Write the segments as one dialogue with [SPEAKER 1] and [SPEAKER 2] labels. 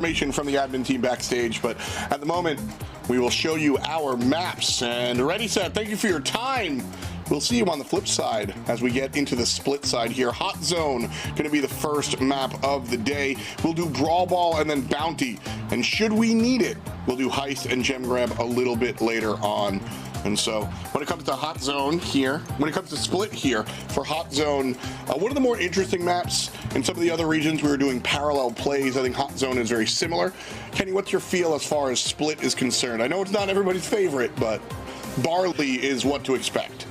[SPEAKER 1] information from the admin team backstage, but at the moment we will show you our maps. And ready, set, thank you for your time. We'll see you on the flip side as we get into the split side here. Hot Zone going to be the first map of the day. We'll do Brawl Ball and then Bounty, and should we need it, we'll do Heist and Gem Grab a little bit later on. And so when it comes to Hot Zone here, when it comes to Split here for Hot Zone, one of the more interesting maps. In some of the other regions we were doing parallel plays. I think Hot Zone is very similar. Kenny, what's your feel as far as Split is concerned? I know it's not everybody's favorite, but Barley is what to expect.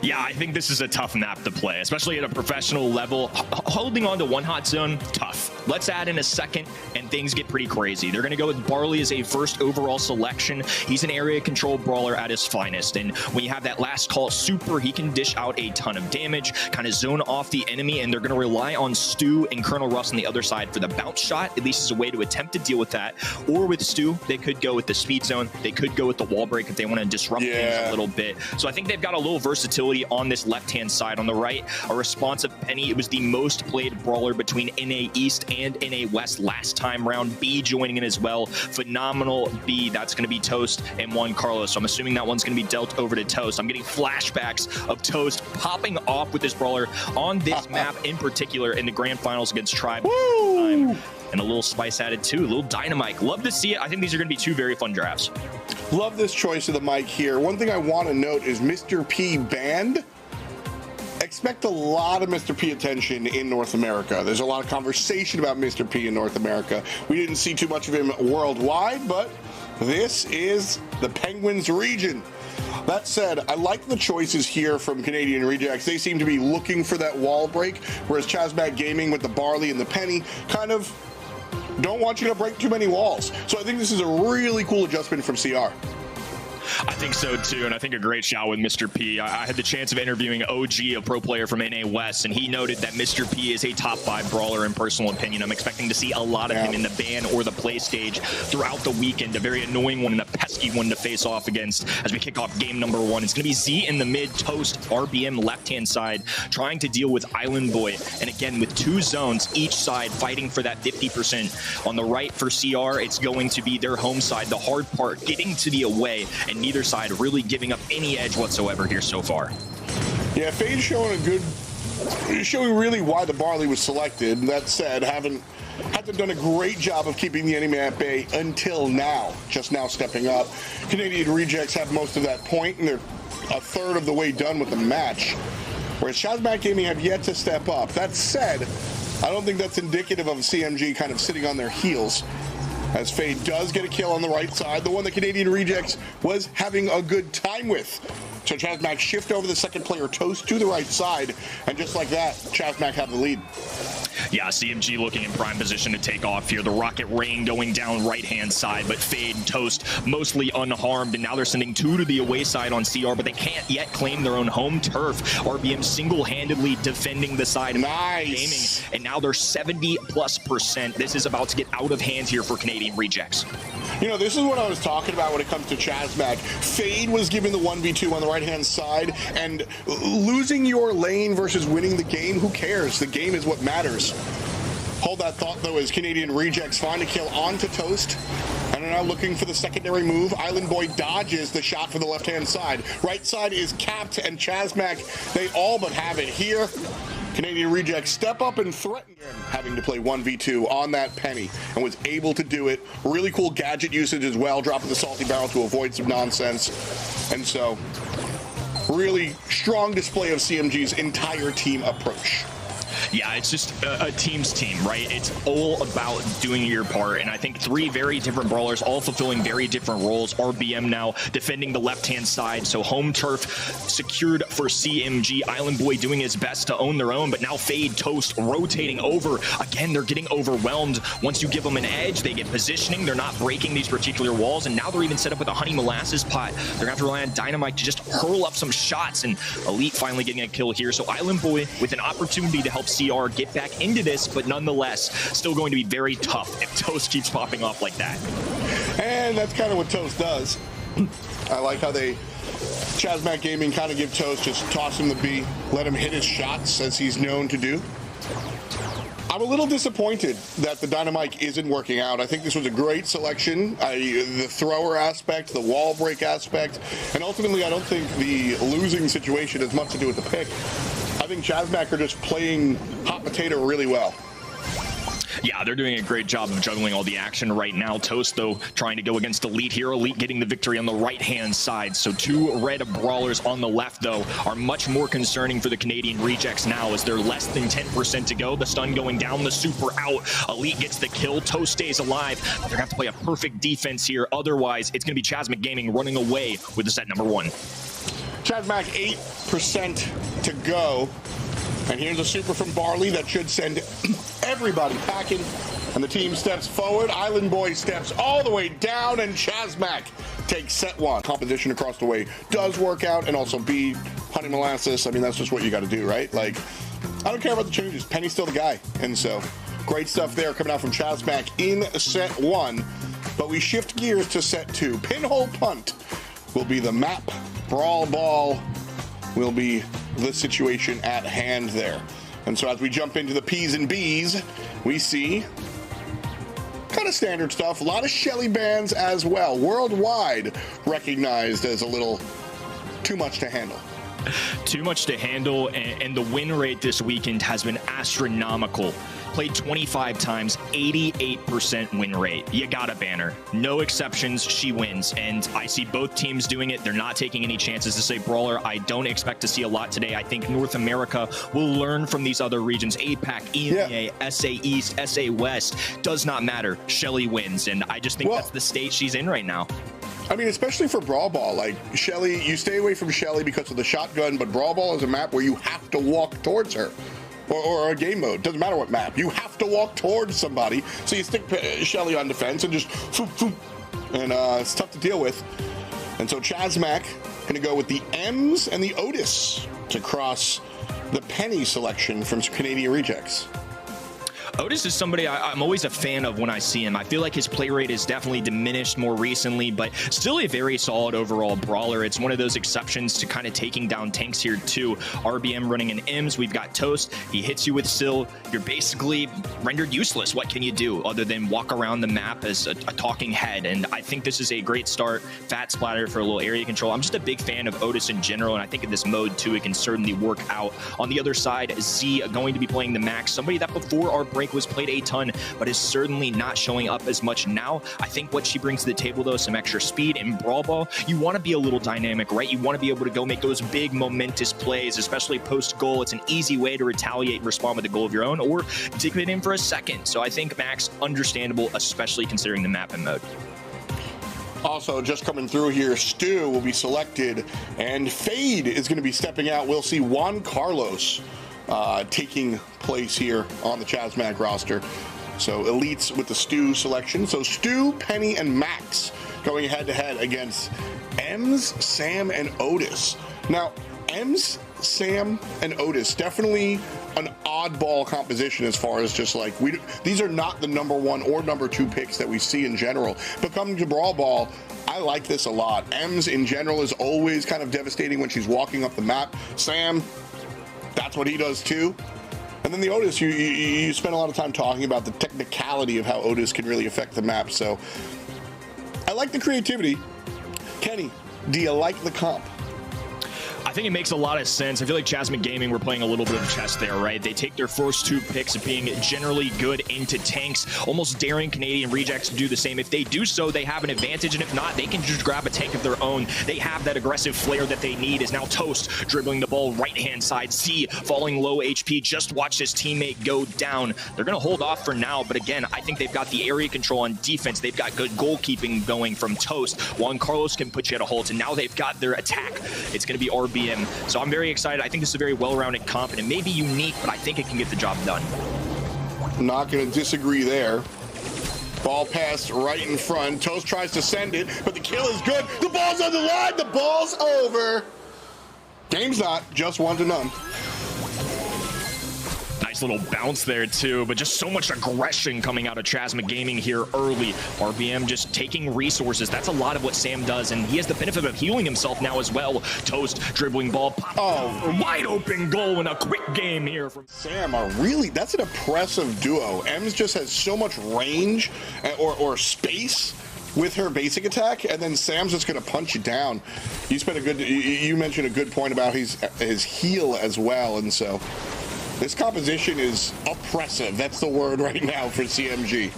[SPEAKER 2] Yeah, I think this is a tough map to play, especially at a professional level. Holding on to one Hot Zone, tough. Let's add in a second, and things get pretty crazy. They're going to go with Barley as a first overall selection. He's an area control brawler at his finest, and when you have that last call super, he can dish out a ton of damage, kind of zone off the enemy, and they're going to rely on Stu and Colonel Russ on the other side for the bounce shot, at least as a way to attempt to deal with that. Or with Stu, they could go with the speed zone. They could go with the wall break if they want to disrupt things a little bit. So I think they've got a little versatility on this left-hand side. On the right, a responsive Penny. It was the most played brawler between NA East and NA West last time round. B joining in as well. Phenomenal B. That's going to be Toast and Juan Carlos. So I'm assuming that one's going to be dealt over to Toast. I'm getting flashbacks of Toast popping off with this brawler on this map in particular in the grand finals against Tribe. And a little spice added too, a little dynamite. Love to see it. I think these are going to be two very fun drafts.
[SPEAKER 1] Love this choice of the mic here. One thing I want to note is Mr. P banned. Expect a lot of Mr. P attention in North America. There's a lot of conversation about Mr. P in North America. We didn't see too much of him worldwide, but this is the Penguins region. That said, I like the choices here from Canadian Rejects. They seem to be looking for that wall break, whereas Chazmac Gaming with the Barley and the Penny kind of don't want you to break too many walls. So I think this is a really cool adjustment from CR.
[SPEAKER 2] I think so too, and I think a great shot with Mr. P. I had the chance of interviewing OG, a pro player from NA West, and he noted that Mr. P is a top 5 brawler in personal opinion. I'm expecting to see a lot of him in the ban or the play stage throughout the weekend. A very annoying one and a pesky one to face off against as we kick off game number 1. It's going to be Z in the mid, Toast, RBM left-hand side, trying to deal with Island Boy. And again, with 2 zones, each side fighting for that 50%. On the right for CR, it's going to be their home side, the hard part, getting to the away, and neither side really giving up any edge whatsoever here so far.
[SPEAKER 1] Yeah, Fade's showing really why the Barley was selected. That said, hasn't done a great job of keeping the enemy at bay until now. Just now stepping up. Canadian Rejects have most of that point, and they're a third of the way done with the match. Whereas Chazmac Gaming have yet to step up. That said, I don't think that's indicative of CMG kind of sitting on their heels, as Fade does get a kill on the right side, the one that Canadian Rejects was having a good time with. So Chazmac shift over the second player, Toast, to the right side, and just like that, Chazmac have the lead.
[SPEAKER 2] Yeah, CMG looking in prime position to take off here. The rocket rain going down right-hand side, but Fade and Toast mostly unharmed, and now they're sending 2 to the away side on CR, but they can't yet claim their own home turf. RBM single-handedly defending the side of Gaming, and now they're 70+%. This is about to get out of hand here for Canadian Rejects.
[SPEAKER 1] You know, this is what I was talking about when it comes to Chazmac. Fade was given the 1v2 on the right-hand side, and losing your lane versus winning the game, who cares? The game is what matters. Hold that thought, though, as Canadian Rejects find a kill onto Toast, and are now looking for the secondary move. Island Boy dodges the shot for the left-hand side. Right side is capped, and Chazmac, they all but have it here. Canadian Rejects step up and threaten him, having to play 1v2 on that Penny, and was able to do it. Really cool gadget usage as well, dropping the salty barrel to avoid some nonsense. And so, really strong display of CMG's entire team approach.
[SPEAKER 2] Yeah, it's just a team's team, right? It's all about doing your part, and I think 3 very different brawlers, all fulfilling very different roles. RBM now defending the left-hand side, so home turf secured for CMG. Island Boy doing his best to own their own, but now Fade, Toast rotating over. Again, they're getting overwhelmed. Once you give them an edge, they get positioning. They're not breaking these particular walls, and now they're even set up with a honey molasses pot. They're gonna have to rely on Dynamite to just hurl up some shots, and Elite finally getting a kill here. So Island Boy with an opportunity to help CR get back into this, but nonetheless, still going to be very tough if Toast keeps popping off like that.
[SPEAKER 1] And that's kind of what Toast does. I like how Chazmac Gaming kind of give Toast, just toss him the B, let him hit his shots as he's known to do. I'm a little disappointed that the Dynamite isn't working out. I think this was a great selection. The thrower aspect, the wall break aspect, and ultimately I don't think the losing situation has much to do with the pick. I think CMG are just playing hot potato really well.
[SPEAKER 2] Yeah, they're doing a great job of juggling all the action right now. Toast, though, trying to go against Elite here. Elite getting the victory on the right-hand side. So 2 red brawlers on the left, though, are much more concerning for the Canadian Rejects now as they're less than 10% to go. The stun going down, the super out. Elite gets the kill. Toast stays alive. They're going to have to play a perfect defense here. Otherwise, it's going to be CMG Gaming running away with the set number 1.
[SPEAKER 1] CMG 8% to go. And here's a super from Barley that should send everybody packing. And the team steps forward. Island Boy steps all the way down, and CMG takes set 1. Composition across the way does work out, and also B, honey molasses. I mean, that's just what you got to do, right? Like, I don't care about the changes. Penny's still the guy. And so, great stuff there coming out from CMG in set 1. But we shift gears to set 2. Pinhole Punt will be the map. Brawl Ball will be the situation at hand there. And so as we jump into the P's and B's, we see kind of standard stuff. A lot of Shelly bans as well. Worldwide recognized as a little too much to handle.
[SPEAKER 2] Too much to handle, and the win rate this weekend has been astronomical. Played 25 times, 88% win rate. You got a banner. No exceptions, she wins. And I see both teams doing it. They're not taking any chances to say Brawler. I don't expect to see a lot today. I think North America will learn from these other regions. APAC, EMEA, SA East, SA West. Does not matter. Shelly wins. And I just think that's the state she's in right now.
[SPEAKER 1] I mean, especially for Brawl Ball, like Shelly, you stay away from Shelly because of the shotgun, but Brawl Ball is a map where you have to walk towards her. Or a game mode, doesn't matter what map. You have to walk towards somebody, so you stick Shelly on defense and just foop, foop, and it's tough to deal with. And so CMG gonna go with the M's and the Otis to cross the Penny selection from Canadian Rejects.
[SPEAKER 2] Otis is somebody I'm always a fan of when I see him. I feel like his play rate has definitely diminished more recently, but still a very solid overall brawler. It's one of those exceptions to kind of taking down tanks here too. RBM running in M's. We've got Toast. He hits you with Syl. You're basically rendered useless. What can you do other than walk around the map as a talking head? And I think this is a great start. Fat splatter for a little area control. I'm just a big fan of Otis in general, and I think in this mode too, it can certainly work out. On the other side, Z going to be playing the Max. Somebody that before our break was played a ton, but is certainly not showing up as much now. I think what she brings to the table, though, some extra speed. In Brawl Ball, you want to be a little dynamic, right? You want to be able to go make those big momentous plays, especially post-goal. It's an easy way to retaliate and respond with a goal of your own, or dig it in for a second. So I think Max, understandable, especially considering the map and mode.
[SPEAKER 1] Also, just coming through here, Stu will be selected, and Fade is going to be stepping out. We'll see Juan Carlos taking place here on the CMG roster. So elites with the Stu selection. So Stu, Penny, and Max going head-to-head against Ems, Sam, and Otis. Now, Ems, Sam, and Otis, definitely an oddball composition as far as just like, these are not the number 1 or number 2 picks that we see in general. But coming to Brawl Ball, I like this a lot. Ems in general is always kind of devastating when she's walking up the map. Sam, that's what he does too. And then the Otis, you spend a lot of time talking about the technicality of how Otis can really affect the map. So I like the creativity. Kenny, do you like the comp?
[SPEAKER 2] I think it makes a lot of sense. I feel like CMG Gaming were playing a little bit of chess there, right? They take their first 2 picks being generally good into tanks, almost daring Canadian Rejects to do the same. If they do so, they have an advantage, and if not, they can just grab a tank of their own. They have that aggressive flair that they need. Is now Toast dribbling the ball right-hand side. C falling low HP. Just watch his teammate go down. They're going to hold off for now, but again, I think they've got the area control on defense. They've got good goalkeeping going from Toast. Juan Carlos can put you at a halt, and now they've got their attack. It's going to be RBM. So I'm very excited. I think this is a very well-rounded comp, and it may be unique, but I think it can get the job done.
[SPEAKER 1] Not going to disagree there. Ball passed right in front. Toast tries to send it, but the kill is good. The ball's on the line. The ball's over. Game's not. Just 1-0.
[SPEAKER 2] Nice little bounce there too, but just so much aggression coming out of Chasma Gaming here early. RBM just taking resources. That's a lot of what Sam does, and he has the benefit of healing himself now as well. Toast dribbling ball, pop, wide open goal in a quick game here from
[SPEAKER 1] Sam. Are really, that's an impressive duo. Ems just has so much range or space with her basic attack, and then Sam's just going to punch you down. You mentioned a good point about his heal as well, and so this composition is oppressive. That's the word right now for CMG.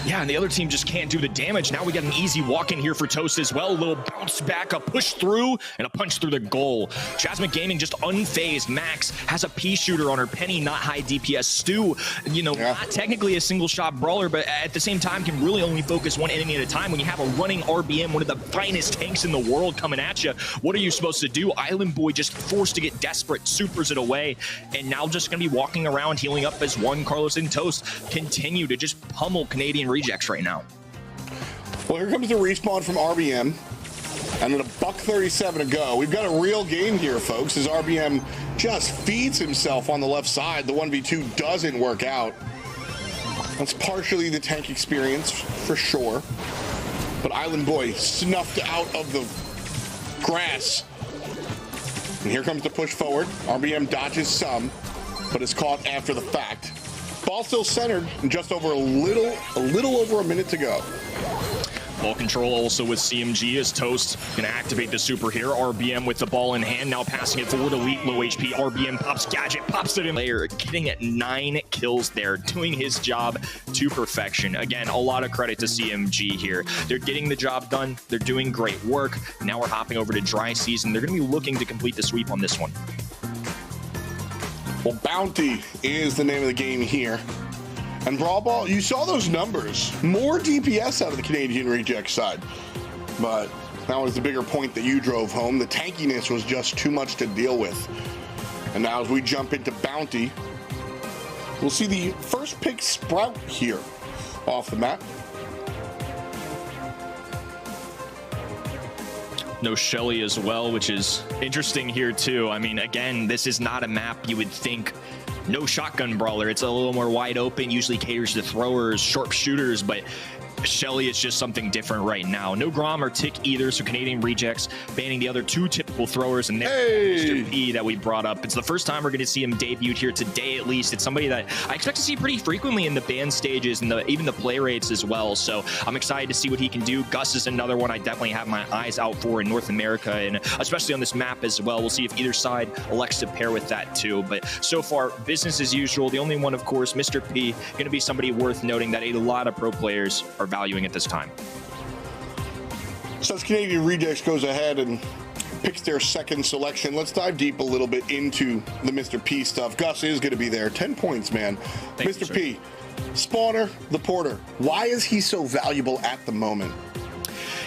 [SPEAKER 2] Yeah, and the other team just can't do the damage. Now we got an easy walk in here for Toast as well. A little bounce back, a push through, and a punch through the goal. Chasma Gaming just unfazed. Max has a pea shooter on her. Penny, not high DPS. Stu, not technically a single shot brawler, but at the same time can really only focus one enemy at a time. When you have a running RBM, one of the finest tanks in the world coming at you, what are you supposed to do? Island Boy just forced to get desperate, supers it away, and now just going to be walking around healing up as one. Carlos and Toast continue to just pummel Canadian rejects right now.
[SPEAKER 1] Well, here comes the respawn from RBM, and at $1:37 to go. We've got a real game here, folks, as RBM just feeds himself on the left side. The 1v2 doesn't work out. That's partially the tank experience, for sure. But Island Boy snuffed out of the grass. And here comes the push forward. RBM dodges some, but is caught after the fact. Ball still centered, and just over a little over a minute to go.
[SPEAKER 2] Ball control also with CMG as Toast gonna activate the super here. RBM with the ball in hand, now passing it forward. Elite low HP. RBM pops gadget, pops it in layer, getting at 9 kills there, doing his job to perfection. Again, a lot of credit to CMG here. They're getting the job done. They're doing great work. Now we're hopping over to dry season. They're gonna be looking to complete the sweep on this one.
[SPEAKER 1] Well, Bounty is the name of the game here. And Brawl Ball, you saw those numbers. More DPS out of the Canadian Reject side. But that was the bigger point that you drove home. The tankiness was just too much to deal with. And now as we jump into Bounty, we'll see the first pick Sprout here off the map.
[SPEAKER 2] No Shelly as well, which is interesting here too. I mean, again, this is not a map you would think no shotgun brawler. It's a little more wide open, usually caters to throwers, sharpshooters, but Shelly is just something different right now. No Grom or Tick either, so Canadian Rejects banning the other two typical throwers, and Mr. P that we brought up. It's the first time we're going to see him debuted here today, at least. It's somebody that I expect to see pretty frequently in the ban stages and even the play rates as well, so I'm excited to see what he can do. Gus is another one I definitely have my eyes out for in North America, and especially on this map as well. We'll see if either side elects to pair with that too, but so far, business as usual. The only one, of course, Mr. P, going to be somebody worth noting that a lot of pro players are valuing at this time.
[SPEAKER 1] So as Canadian Rejects goes ahead and picks their second selection, let's dive deep a little bit into the Mr. P stuff. Gus is going to be there. 10 points, man. Mr. P, Spawner, the Porter. Why is he so valuable at the moment?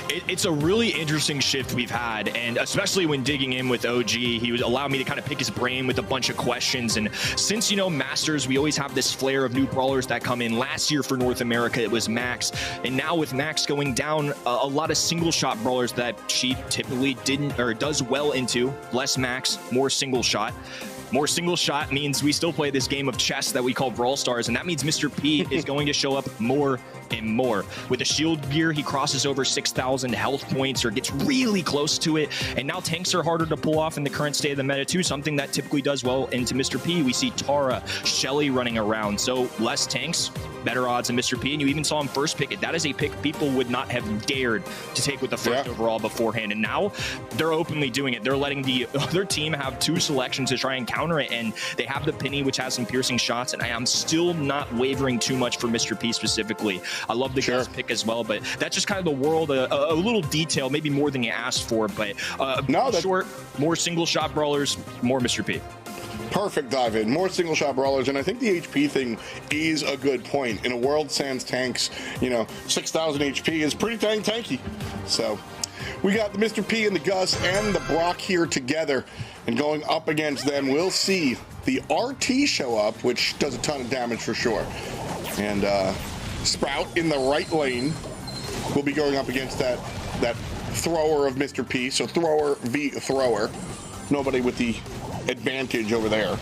[SPEAKER 2] It's a really interesting shift we've had, and especially when digging in with OG, he would allow me to kind of pick his brain with a bunch of questions. And since, Masters, we always have this flare of new brawlers that come in. Last year for North America, it was Max, and now with Max going down, a lot of single shot brawlers that she typically didn't or does well into. Less Max, more single shot. More single shot means we still play this game of chess that we call Brawl Stars, and that means Mr. P is going to show up more and more. With the shield gear, he crosses over 6,000 health points or gets really close to it, and now tanks are harder to pull off in the current state of the meta too, something that typically does well into Mr. P. We see Tara, Shelly running around, so less tanks, better odds than Mr. P, and you even saw him first pick it. That is a pick people would not have dared to take with the first overall beforehand, and now they're openly doing it. They're letting the other team have 2 selections to try and counter it, and they have the Penny, which has some piercing shots, and I am still not wavering too much for Mr. P specifically. I love the Gus pick as well, but that's just kind of the world, a little detail, maybe more than you asked for, but short, more single shot brawlers, more Mr. P.
[SPEAKER 1] Perfect dive in. More single shot brawlers, and I think the HP thing is a good point. In a world sans tanks, 6,000 HP is pretty dang tanky. So we got the Mr. P and the Gus and the Brock here together, and going up against them, we'll see the RT show up, which does a ton of damage for sure. And Sprout in the right lane will be going up against that thrower of Mr. P. So thrower v thrower. Nobody with the advantage over there.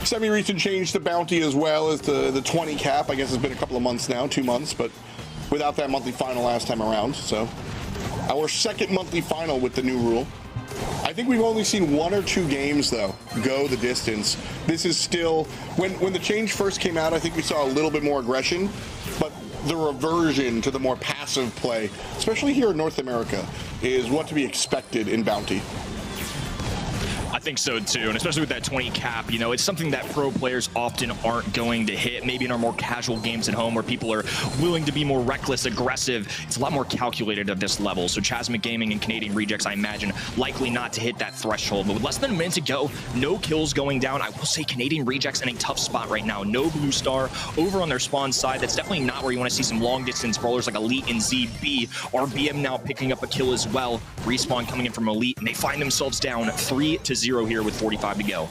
[SPEAKER 1] Semi-recent change to bounty as well as the 20 cap. I guess it's been a couple of months now, 2 months, but without that monthly final last time around. So our second monthly final with the new rule. I think we've only seen 1 or 2 games though go the distance. This is still, when the change first came out, I think we saw a little bit more aggression, but the reversion to the more passive play, especially here in North America, is what to be expected in bounty.
[SPEAKER 2] I think so too, and especially with that 20 cap, you know, it's something that pro players often aren't going to hit. Maybe in our more casual games at home where people are willing to be more reckless, aggressive, it's a lot more calculated at this level. So Chasmic Gaming and Canadian Rejects, I imagine, likely not to hit that threshold. But with less than a minute to go, no kills going down. I will say Canadian Rejects in a tough spot right now. No blue star over on their spawn side. That's definitely not where you want to see some long distance brawlers like Elite and ZB. RBM now picking up a kill as well. Respawn coming in from Elite, and they find themselves down 3-0 here with 45 to go.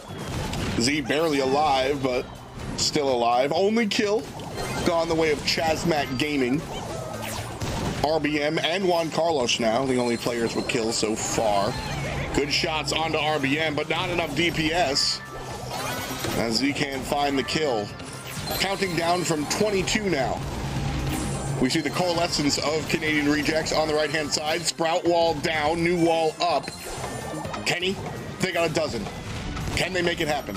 [SPEAKER 1] Z barely alive, but still alive. Only kill gone the way of Chasmac Gaming. RBM and Juan Carlos now, the only players with kills so far. Good shots onto RBM, but not enough DPS. As Z can find the kill. Counting down from 22 now. We see the coalescence of Canadian Rejects on the right-hand side. Sprout wall down, new wall up. Kenny, they got a dozen. Can they make it happen?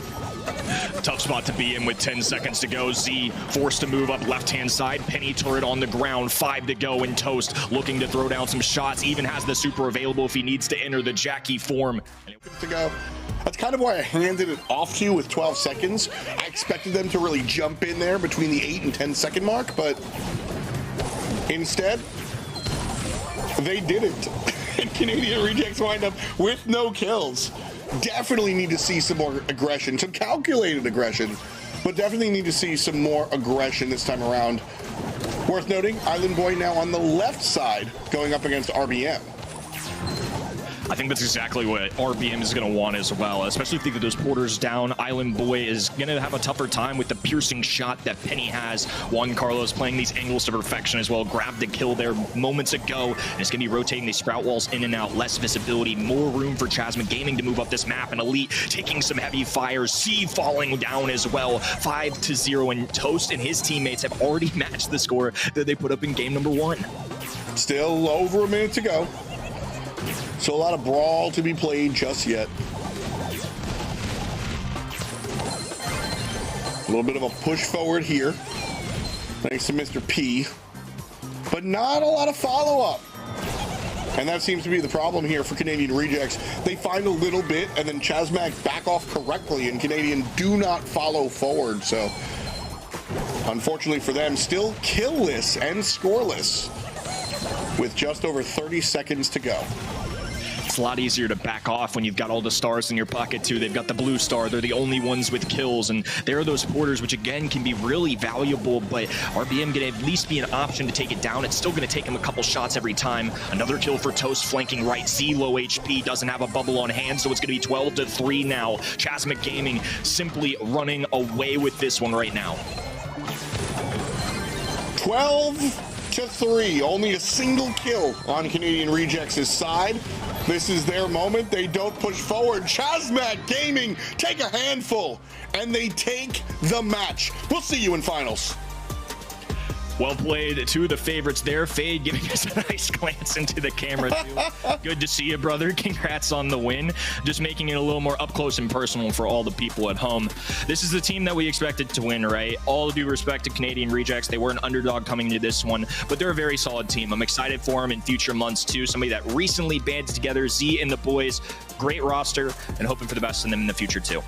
[SPEAKER 2] Tough spot to be in with 10 seconds to go. Z forced to move up left-hand side. Penny turret on the ground. 5 to go, and Toast looking to throw down some shots. Even has the super available if he needs to enter the Jackie form.
[SPEAKER 1] To go. That's kind of why I handed it off to you with 12 seconds. I expected them to really jump in there between the 8 and 10 second mark, but instead, they didn't. And Canadian Rejects wind up with no kills. Definitely need to see some more aggression, some calculated aggression, but definitely need to see some more aggression this time around. Worth noting, Island Boy now on the left side going up against RBM.
[SPEAKER 2] I think that's exactly what RBM is going to want as well, especially if they get those porters down. Island Boy is going to have a tougher time with the piercing shot that Penny has. Juan Carlos playing these angles to perfection as well. Grabbed the kill there moments ago, and it's going to be rotating these sprout walls in and out. Less visibility, more room for Chasmic Gaming to move up this map, and Elite taking some heavy fires. C falling down as well. 5-0, and Toast and his teammates have already matched the score that they put up in game number 1.
[SPEAKER 1] Still over a minute to go. So a lot of Brawl to be played just yet. A little bit of a push forward here, thanks to Mr. P, but not a lot of follow-up. And that seems to be the problem here for Canadian Rejects. They find a little bit, and then Chasmac back off correctly, and Canadian do not follow forward. So, unfortunately for them, still killless and scoreless with just over 30 seconds to go.
[SPEAKER 2] It's a lot easier to back off when you've got all the stars in your pocket too. They've got the blue star. They're the only ones with kills, and there are those porters, which again can be really valuable, but RBM gonna at least be an option to take it down. It's still gonna take him a couple shots every time. Another kill for Toast flanking right. Z low HP, doesn't have a bubble on hand, so it's gonna be 12-3 now. Chasmic Gaming simply running away with this one right now.
[SPEAKER 1] 12-3, only a single kill on Canadian Rejects' side. This is their moment. They don't push forward. Chasmac Gaming take a handful, and they take the match. We'll see you in finals.
[SPEAKER 2] Well played. Two of the favorites there. Fade giving us a nice glance into the camera too. Good to see you, brother. Congrats on the win. Just making it a little more up close and personal for all the people at home. This is the team that we expected to win, right? All due respect to Canadian Rejects. They were an underdog coming into this one, but they're a very solid team. I'm excited for them in future months too. Somebody that recently banded together, Z and the boys. Great roster, and hoping for the best in them in the future too.